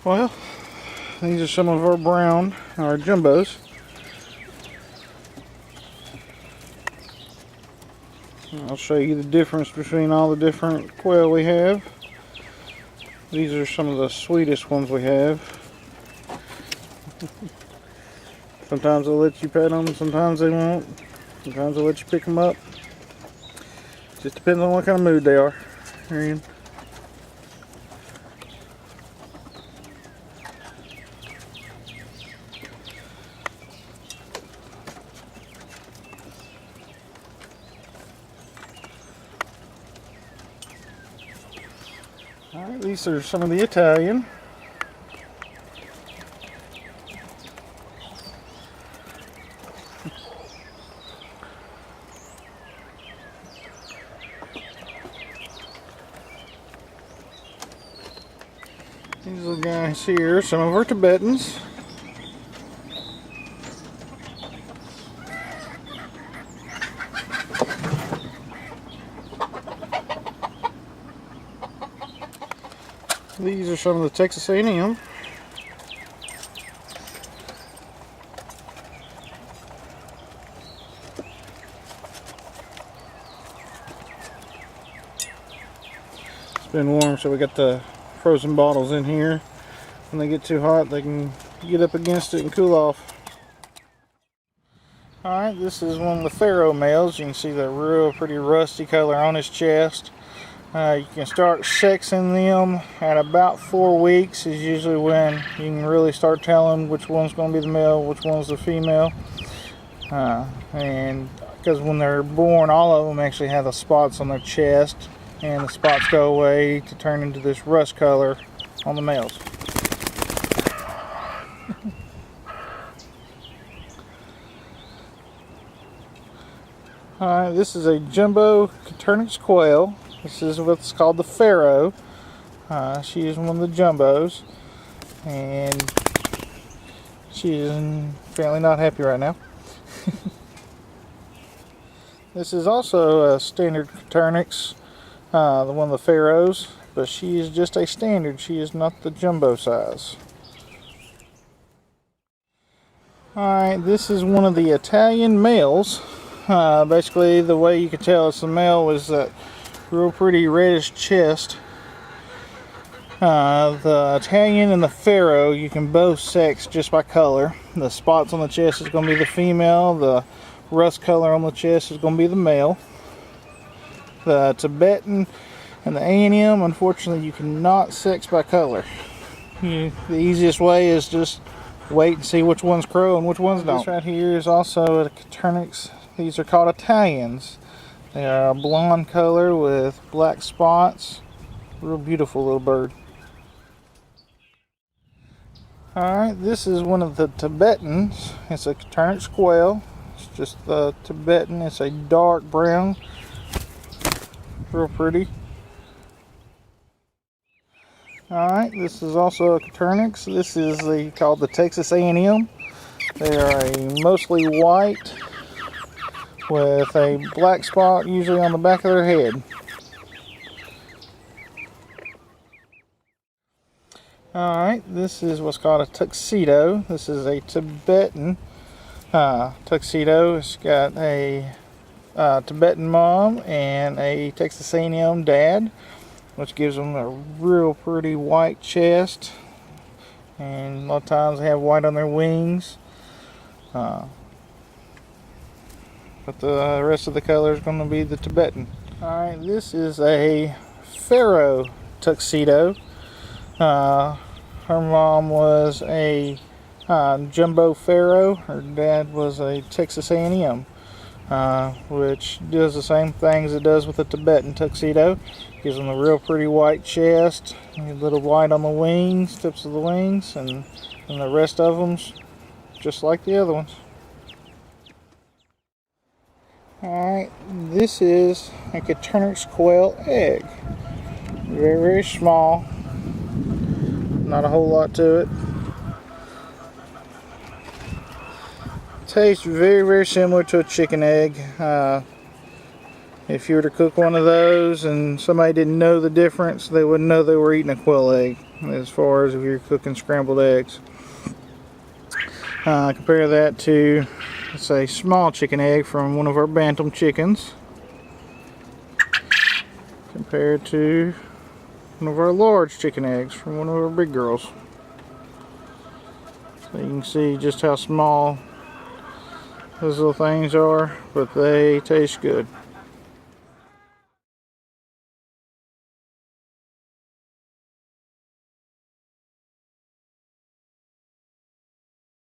Well, these are some of our brown, our jumbos. I'll show you the difference between all the different quail we have. These are some of the sweetest ones we have. Sometimes they'll let you pet them, sometimes they won't. Sometimes they'll let you pick them up. Just depends on what kind of mood they are. Alright, these are some of the Italian. These little guys here, some of our Tibetans. These are some of the Texas A&M. It's been warm, so we got the frozen bottles in here. When they get too hot, they can get up against it and cool off. Alright, this is one of the Pharaoh males. You can see the real pretty rusty color on his chest. You can start sexing them at about 4 weeks is usually when you can really start telling which one's going to be the male, which one's the female. And because when they're born, all of them actually have the spots on their chest, and the spots go away to turn into this rust color on the males. Alright, this is a jumbo Turnix quail. This is what's called the Pharaoh. She is one of the jumbos, and she is apparently not happy right now. This is also a standard Turnix, the one of the Pharaohs, but she is just a standard. She is not the jumbo size. Alright, this is one of the Italian males. Basically, the way you can tell it's a male is that real pretty reddish chest. The Italian and the Pharaoh, you can both sex just by color. The spots on the chest is going to be the female. The rust color on the chest is going to be the male. The Tibetan and the A&M, unfortunately, you cannot sex by color. The easiest way is just wait and see which ones crow and which ones don't. This right here is also a Turnix. These are called Italians. They are a blonde color with black spots. Real beautiful little bird. Alright, this is one of the Tibetans. It's a Turnix quail. It's just the Tibetan. It's a dark brown. Real pretty. Alright, this is also a Turnix. This is called the Texas A&M. They are a mostly white with a black spot usually on the back of their head. Alright, this is what's called a tuxedo. This is a Tibetan tuxedo. It's got a Tibetan mom and a Texas A&M dad, which gives them a real pretty white chest, and a lot of times they have white on their wings. But the rest of the color is going to be the Tibetan. Alright, this is a Pharaoh tuxedo. Her mom was a jumbo Pharaoh. Her dad was a Texas A&M, which does the same things it does with the Tibetan tuxedo. Gives them a real pretty white chest, a little white on the wings, tips of the wings, and the rest of them's just like the other ones. Alright, this is a Turnix quail egg. Very, very small. Not a whole lot to it. Tastes very, very similar to a chicken egg. If you were to cook one of those and somebody didn't know the difference, they wouldn't know they were eating a quail egg, as far as if you're cooking scrambled eggs. Compare that to, let's say, small chicken egg from one of our bantam chickens, compared to one of our large chicken eggs from one of our big girls. So you can see just how small those little things are, but they taste good.